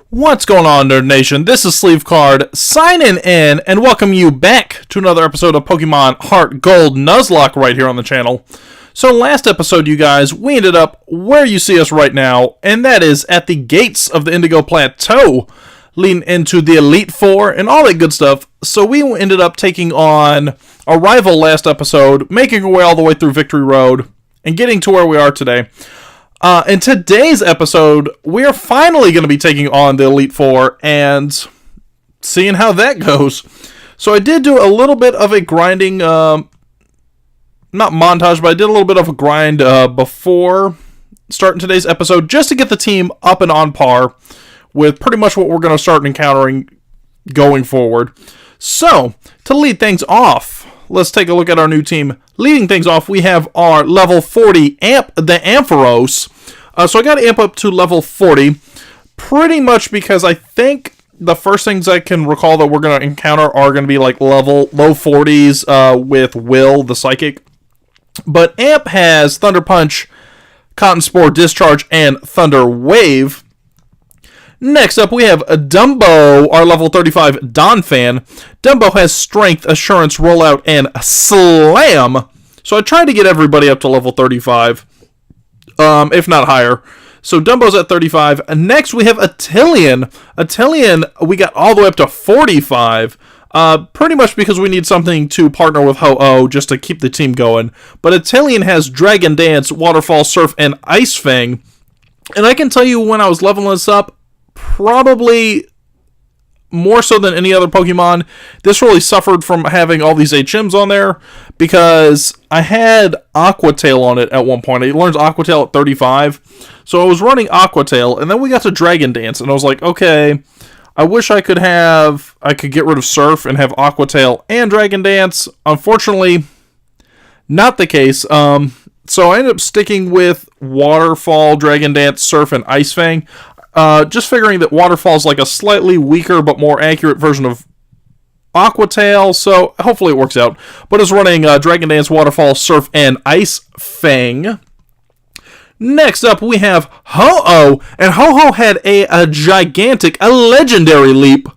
What's going on, Nerd Nation? This is Sleevecard signing in and welcome you back to another episode of Pokemon HeartGold Nuzlocke right here on the channel. So last episode, you guys, we ended up where you see us right now, and that is at the gates of the Indigo Plateau, leading into the Elite Four and all that good stuff. So we ended up taking on a rival last episode, making our way all the way through Victory Road, and getting to where we are today. In today's episode, we're finally going to be taking on the Elite Four and seeing how that goes. So I did do a little bit of a grinding, not montage, but I did a little bit of a grind before starting today's episode just to get the team up and on par with pretty much what we're going to start encountering going forward. So, to lead things off, let's take a look at our new team. Leading things off, we have our level 40 Amp, the Ampharos. So I got to amp up to level 40, pretty much because I think the first things I can recall that we're going to encounter are going to be like low 40s with Will, the Psychic. But Amp has Thunder Punch, Cotton Spore, Discharge, and Thunder Wave. Next up, we have Dumbo, our level 35 Donphan. Dumbo has Strength, Assurance, Rollout, and Slam. So I tried to get everybody up to level 35, if not higher. So Dumbo's at 35. Next, we have Attilian. Attilian, we got all the way up to 45. Pretty much because we need something to partner with Ho-Oh just to keep the team going. But Attilian has Dragon Dance, Waterfall, Surf, and Ice Fang. And I can tell you when I was leveling this up, probably more so than any other Pokemon, this really suffered from having all these HMs on there because I had Aqua Tail on it at one point. It learns Aqua Tail at 35, so I was running Aqua Tail, and then we got to Dragon Dance, and I was like, okay, I wish I could get rid of Surf and have Aqua Tail and Dragon Dance. Unfortunately, not the case. So I ended up sticking with Waterfall, Dragon Dance, Surf, and Ice Fang. Just figuring that Waterfall is like a slightly weaker but more accurate version of Aqua Tail, so hopefully it works out. But it's running Dragon Dance, Waterfall, Surf, and Ice Fang. Next up, we have Ho-Oh, and Ho-Oh had a legendary leap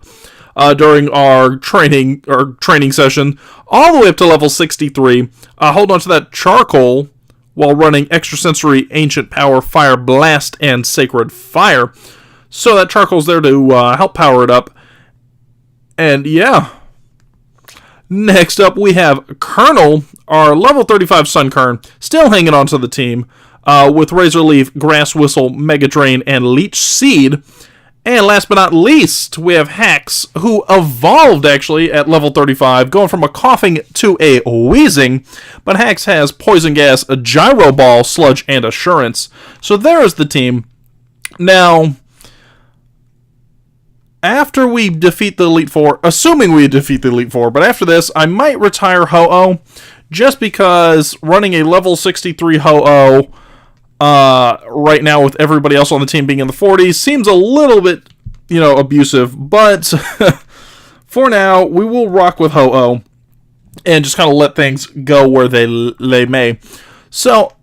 during our training session, all the way up to level 63. Hold on to that Charcoal while running Extrasensory, Ancient Power, Fire Blast, and Sacred Fire. So that Charcoal's there to help power it up. And yeah. Next up, we have Colonel, our level 35 Sunkern, still hanging on to the team, with Razor Leaf, Grass Whistle, Mega Drain, and Leech Seed. And last but not least, we have Hax, who evolved, actually, at level 35, going from a coughing to a wheezing. But Hax has Poison Gas, a Gyro Ball, Sludge, and Assurance. So there is the team. Now, after we defeat the Elite Four, assuming we defeat the Elite Four, but after this, I might retire Ho-Oh, just because running a level 63 Ho-Oh right now with everybody else on the team being in the 40s seems a little bit, abusive, but for now, we will rock with Ho-Oh and just kind of let things go where they may. So,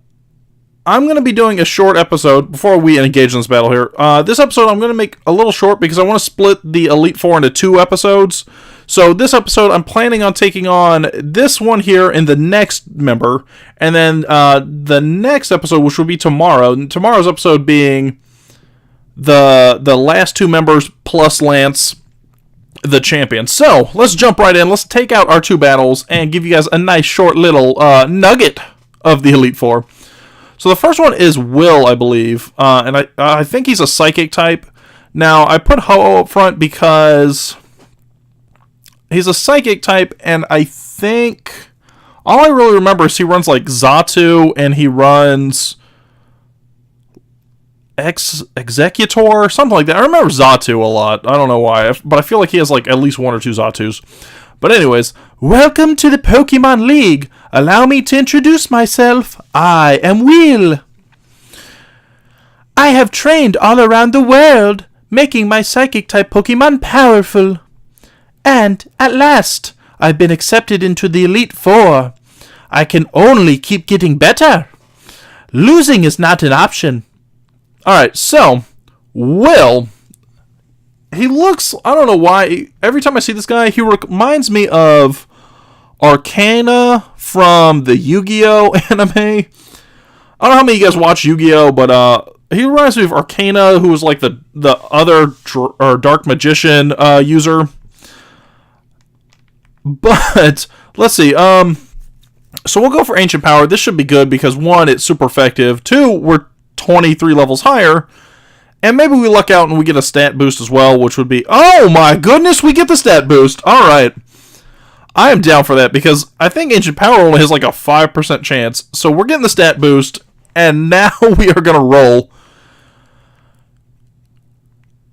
I'm going to be doing a short episode before we engage in this battle here. This episode I'm going to make a little short because I want to split the Elite Four into 2 episodes. So this episode, I'm planning on taking on this one here and the next member, and then the next episode, which will be tomorrow. And tomorrow's episode being the last 2 members plus Lance, the champion. So let's jump right in. Let's take out our 2 battles and give you guys a nice short little nugget of the Elite Four. So the first one is Will, I believe, and I think he's a Psychic type. Now I put Ho-Oh up front because he's a Psychic type, and I think all I really remember is he runs like Xatu, and he runs Executor, something like that. I remember Xatu a lot. I don't know why, but I feel like he has like at least 1 or 2 Xatus. But anyways, welcome to the Pokemon League. Allow me to introduce myself. I am Will. I have trained all around the world, making my Psychic-type Pokemon powerful. And, at last, I've been accepted into the Elite Four. I can only keep getting better. Losing is not an option. Alright, so, Will he looks, I don't know why, every time I see this guy, he reminds me of Arcana from the Yu-Gi-Oh anime. I don't know how many of you guys watch Yu-Gi-Oh, but he reminds me of Arcana, who was like the other dark magician user. But let's see. So we'll go for Ancient Power. This should be good because 1, it's super effective. 2, we're 23 levels higher. And maybe we luck out and we get a stat boost as well, which would be... Oh my goodness, we get the stat boost. Alright. I am down for that because I think Ancient Power only has like a 5% chance. So we're getting the stat boost. And now we are going to roll.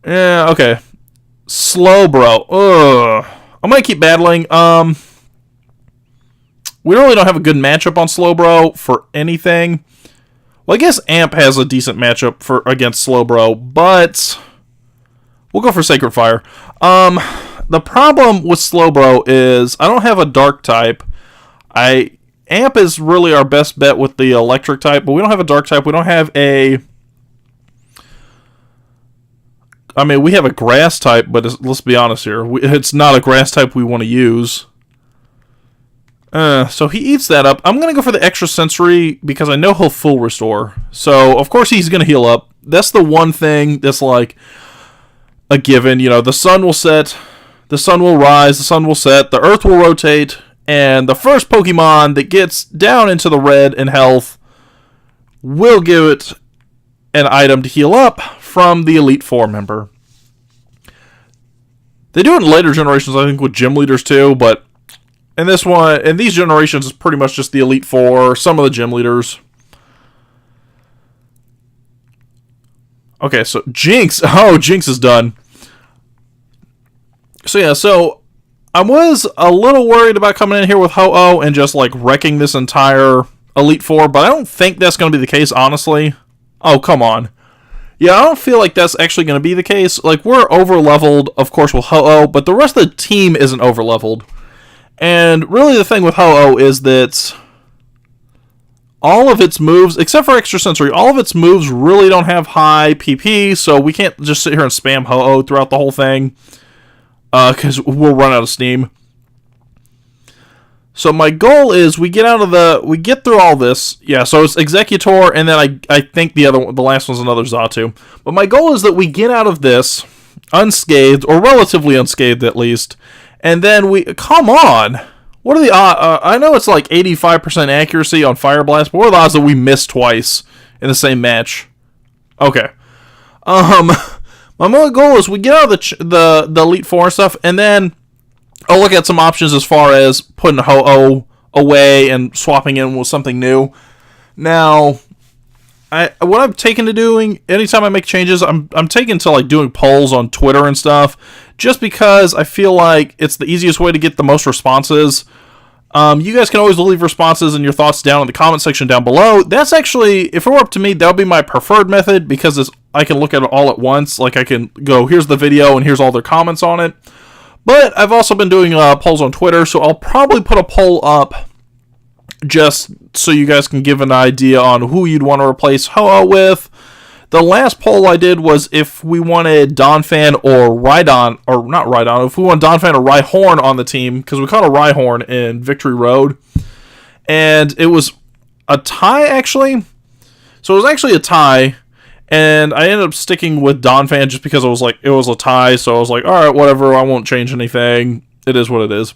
Yeah, okay. Slowbro. Ugh. I'm going to keep battling. We really don't have a good matchup on Slowbro for anything. Well, I guess Amp has a decent matchup against Slowbro, but we'll go for Sacred Fire. The problem with Slowbro is I don't have a Dark type. Amp is really our best bet with the Electric type, but we don't have a Dark type. We don't have a... I mean, we have a Grass type, but let's be honest here. It's not a Grass type we want to use. So he eats that up. I'm going to go for the Extra Sensory because I know he'll full restore. So, of course, he's going to heal up. That's the one thing that's like a given. You know, the sun will set, the sun will rise, the sun will set, the earth will rotate, and the first Pokemon that gets down into the red in health will give it an item to heal up from the Elite Four member. They do it in later generations, I think, with gym leaders too, but in this one, in these generations, it's pretty much just the Elite Four, some of the gym leaders. Okay, so Jinx. Oh, Jinx is done. So yeah, so I was a little worried about coming in here with Ho-Oh and just like wrecking this entire Elite Four, but I don't think that's going to be the case, honestly. Oh, come on. Yeah, I don't feel like that's actually going to be the case. Like, we're over-leveled, of course, with Ho-Oh, but the rest of the team isn't over-leveled. And really the thing with Ho-Oh is that all of its moves, except for Extra Sensory, all of its moves really don't have high PP, so we can't just sit here and spam Ho-Oh throughout the whole thing, because we'll run out of steam. So my goal is we get through all this. Yeah, so it's Executor, and then I think the last one's another Xatu. But my goal is that we get out of this unscathed, or relatively unscathed at least. And then come on! What are the odds? I know it's like 85% accuracy on Fire Blast, but what are the odds that we miss twice in the same match? Okay. My main goal is we get out of the Elite Four and stuff, and then I'll look at some options as far as putting Ho-Oh away and swapping in with something new. Now, what I'm taken to doing, anytime I make changes, I'm taken to like doing polls on Twitter and stuff, just because I feel like it's the easiest way to get the most responses. You guys can always leave responses and your thoughts down in the comment section down below. That's actually, if it were up to me, that would be my preferred method, because I can look at it all at once. Like, I can go, here's the video and here's all their comments on it. But I've also been doing polls on Twitter, so I'll probably put a poll up just so you guys can give an idea on who you'd want to replace Ho-Oh with. The last poll I did was if we wanted Donphan or Rhydon, or not Rhydon, if we wanted Donphan or Rhyhorn on the team, because we caught a Rhyhorn in Victory Road. And it was a tie, actually. So it was actually a tie, and I ended up sticking with Donphan just because it was a tie, so I was like, alright, whatever, I won't change anything. It is what it is.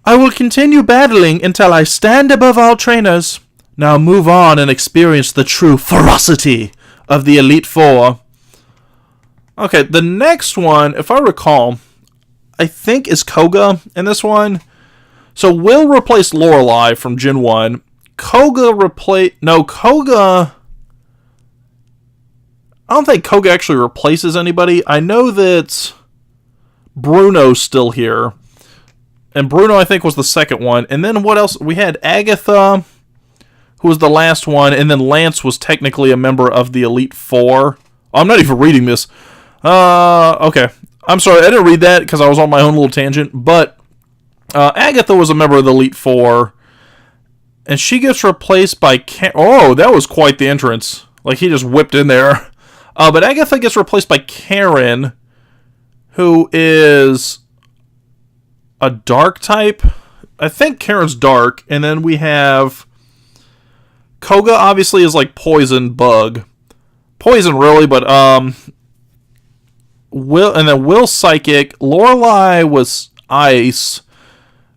I will continue battling until I stand above all trainers. Now move on and experience the true ferocity of the Elite Four. Okay, the next one, if I recall, I think is Koga in this one. So we'll replace Lorelei from Gen 1. Koga... I don't think Koga actually replaces anybody. I know that Bruno's still here. And Bruno, I think, was the second one. And then what else? We had Agatha, who was the last one. And then Lance was technically a member of the Elite Four. Oh, I'm not even reading this. Okay. I'm sorry, I didn't read that because I was on my own little tangent. But Agatha was a member of the Elite Four. And she gets replaced by... Oh, that was quite the entrance. Like, he just whipped in there. But Agatha gets replaced by Karen, who is a dark type. I think Karen's dark. And then we have Koga, obviously, is like poison bug. Poison, really, but Will's psychic. Lorelai was ice,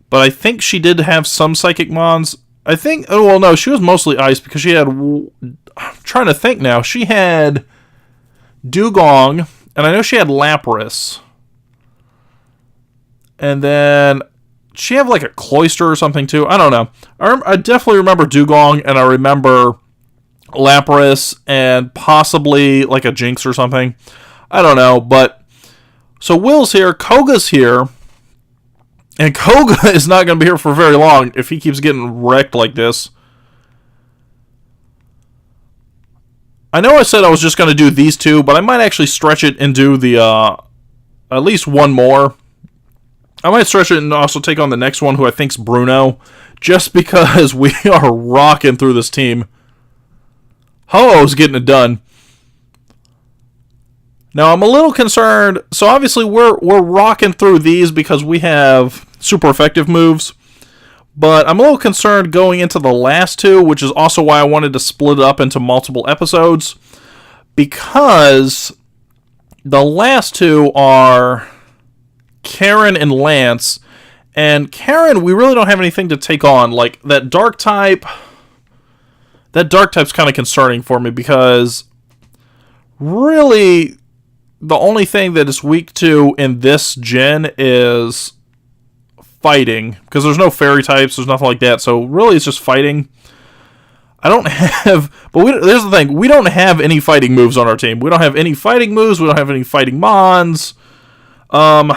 but I think she did have some psychic mons. I think, oh, well, no, she was mostly ice because she had, I'm trying to think now, she had Dugong, and I know she had Lapras. And then she had like a Cloyster or something too. I don't know. I definitely remember Dugong, and I remember Lapras, and possibly like a Jinx or something. I don't know, but so Will's here, Koga's here, and Koga is not going to be here for very long if he keeps getting wrecked like this. I know I said I was just going to do these two, but I might actually stretch it and do the at least one more. I might stretch it and also take on the next one, who I think's Bruno, just because we are rocking through this team. Ho-Oh's getting it done. Now, I'm a little concerned. So, obviously, we're rocking through these because we have super effective moves. But I'm a little concerned going into the last two, which is also why I wanted to split it up into multiple episodes. Because the last two are Karen and Lance. And Karen, we really don't have anything to take on. Like, that dark type... That dark type's kind of concerning for me because really the only thing that it's weak to in this gen is fighting, because there's no fairy types, there's nothing like that, so really it's just fighting. I don't have, but there's the thing, we don't have any fighting moves on our team. We don't have any fighting moves, we don't have any fighting mons. So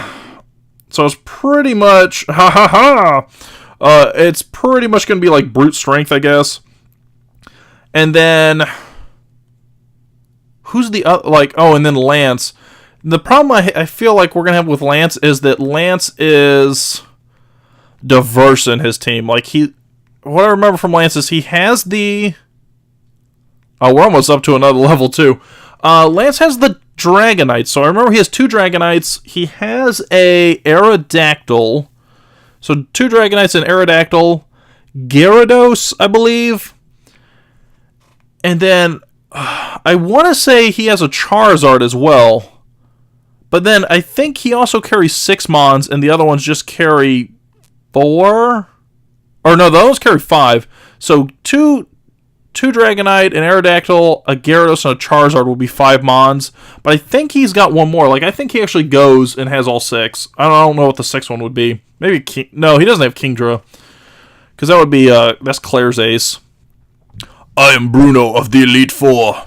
it's pretty much, it's pretty much going to be like brute strength, I guess. And then, who's the other, like, oh, and then Lance. The problem I feel like we're going to have with Lance is that Lance is diverse in his team. Like, what I remember from Lance is he has the, oh, we're almost up to another level, too. Lance has the Dragonites. So I remember he has 2 Dragonites. He has a Aerodactyl. So 2 Dragonites and Aerodactyl. Gyarados, I believe. And then, I want to say he has a Charizard as well. But then, I think he also carries 6 Mons, and the other ones just carry 4? Or no, the other ones carry 5. So, 2 Dragonite, an Aerodactyl, a Gyarados, and a Charizard will be 5 Mons. But I think he's got one more. Like, I think he actually goes and has all 6. I don't know what the 6th one would be. Maybe King... No, he doesn't have Kingdra. Because that would be, that's Claire's ace. I am Bruno of the Elite Four.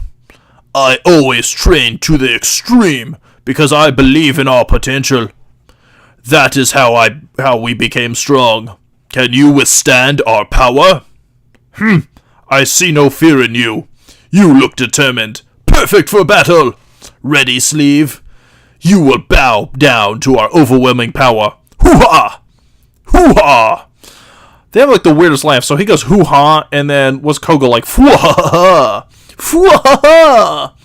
I always train to the extreme because I believe in our potential. That is how we became strong. Can you withstand our power? I see no fear in you. You look determined. Perfect for battle. Ready, Sleeve? You will bow down to our overwhelming power. Hoo-ha! Hoo-ha! They have like the weirdest laugh. So he goes hoo-ha, and then what's Koga like? Foo-ha-ha-ha! Foo-ha-ha-ha!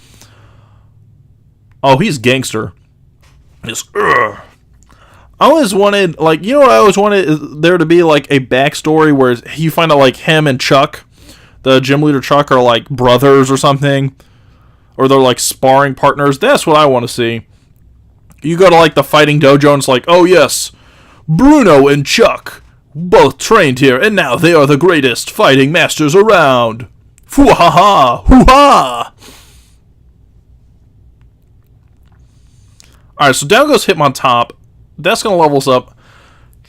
Oh, he's gangster. Just, I always wanted, like, you know what I always wanted is there to be like a backstory where you find out like him and Chuck, the gym leader Chuck, are like brothers or something. Or they're like sparring partners. That's what I want to see. You go to like the fighting dojo and it's like, oh yes, Bruno and Chuck both trained here, and now they are the greatest fighting masters around. Foo-ha-ha! Hoo-ha! Alright, so down goes Hitmontop. That's going to level us up.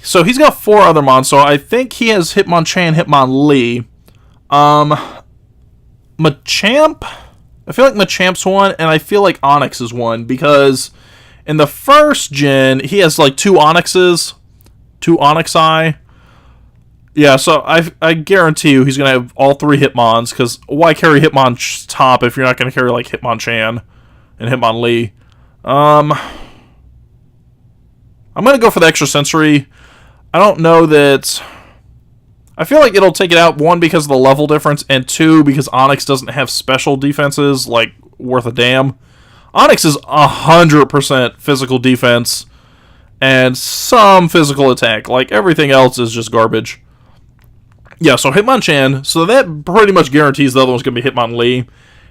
So he's got 4 other Mons, so I think he has Hitmonchan, Hitmonlee. Machamp? I feel like Machamp's one, and I feel like Onix is one, because in the first gen, he has like 2 Onixes. 2 Onixi. Yeah, so I guarantee you he's going to have all 3 Hitmons, because why carry Hitmontop if you're not going to carry, like, Hitmonchan and Hitmonlee? I'm going to go for the extrasensory. I don't know that... I feel like it'll take it out, 1, because of the level difference, and 2, because Onix doesn't have special defenses, like, worth a damn. Onyx is 100% physical defense and some physical attack. Like, everything else is just garbage. Yeah, so Hitmonchan, so that pretty much guarantees the other one's going to be Hitmonlee.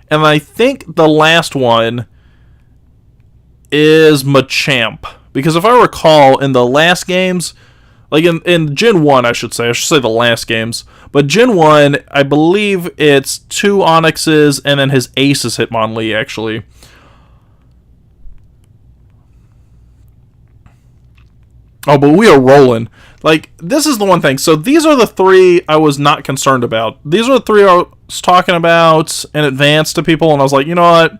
And I think the last one is Machamp. Because if I recall, in the last games, like in Gen 1, I should say the last games, but Gen 1, I believe it's 2 Onyxes, and then his ace is Hitmonlee, actually. Oh, but we are rolling. Like, this is the one thing. So these are the 3 I was not concerned about. These are the 3 I was talking about in advance to people, and I was like, you know what?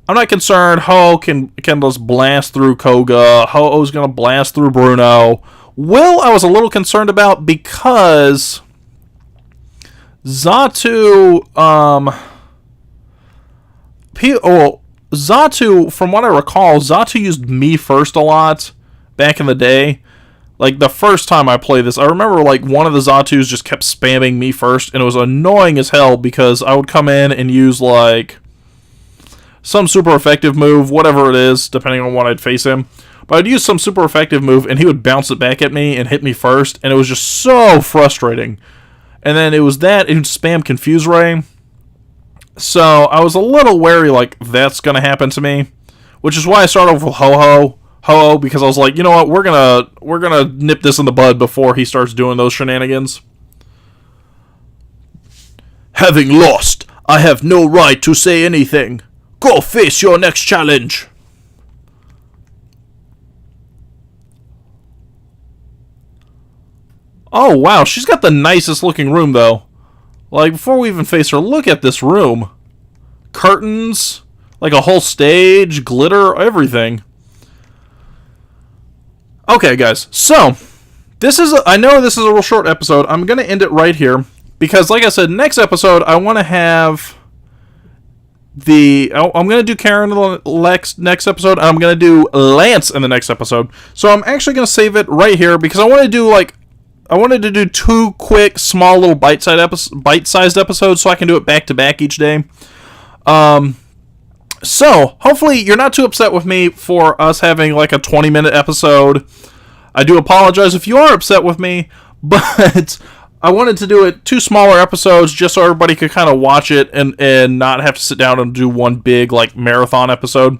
I'm not concerned. Ho can just blast through Koga. Ho-Oh's going to blast through Bruno. Will, I was a little concerned about because Xatu, Xatu, from what I recall, Xatu used me first a lot back in the day. Like, the first time I played this, I remember, like, one of the Zatus just kept spamming me first, and it was annoying as hell because I would come in and use, like, some super effective move, whatever it is, depending on what I'd face him. But I'd use some super effective move, and he would bounce it back at me and hit me first, and it was just so frustrating. And then it was that, and spam Confuse Ray. So I was a little wary, like, that's going to happen to me. Which is why I started off with Ho-Oh, because I was like, you know what, we're gonna nip this in the bud before he starts doing those shenanigans. Having lost, I have no right to say anything. Go face your next challenge. Oh, wow, she's got the nicest looking room, though. Like, before we even face her, look at this room. Curtains, like a whole stage, glitter, everything. Okay, guys, so, I know this is a real short episode. I'm going to end it right here, because, like I said, next episode, I want to have I'm going to do Karen in the next episode, and I'm going to do Lance in the next episode. So I'm actually going to save it right here, because I wanted to do 2 quick, small, little bite-sized episodes, so I can do it back-to-back each day. So, hopefully you're not too upset with me for us having like a 20-minute episode. I do apologize if you are upset with me, but I wanted to do it 2 smaller episodes just so everybody could kind of watch it and not have to sit down and do one big like marathon episode.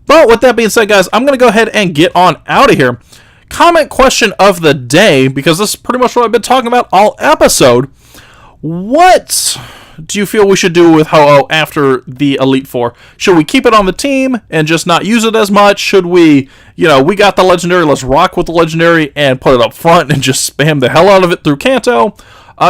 But with that being said, guys, I'm going to go ahead and get on out of here. Comment question of the day, because this is pretty much what I've been talking about all episode. What do you feel we should do with Ho-Oh after the Elite Four? Should we keep it on the team and just not use it as much? Should we, we got the Legendary, let's rock with the Legendary and put it up front and just spam the hell out of it through Kanto?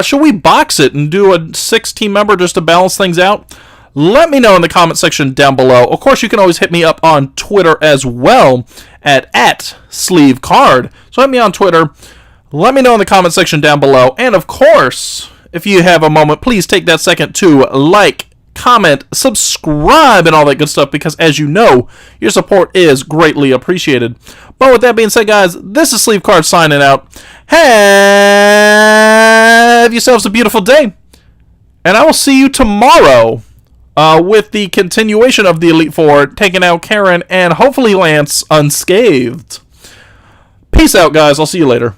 Should we box it and do a 6-team member just to balance things out? Let me know in the comment section down below. Of course, you can always hit me up on Twitter as well at @Sleevecard. So hit me on Twitter. Let me know in the comment section down below. And of course, if you have a moment, please take that second to like, comment, subscribe, and all that good stuff, because as you know, your support is greatly appreciated. But with that being said, guys, this is Sleevecard signing out. Have yourselves a beautiful day, and I will see you tomorrow with the continuation of the Elite Four, taking out Karen and hopefully Lance unscathed. Peace out, guys. I'll see you later.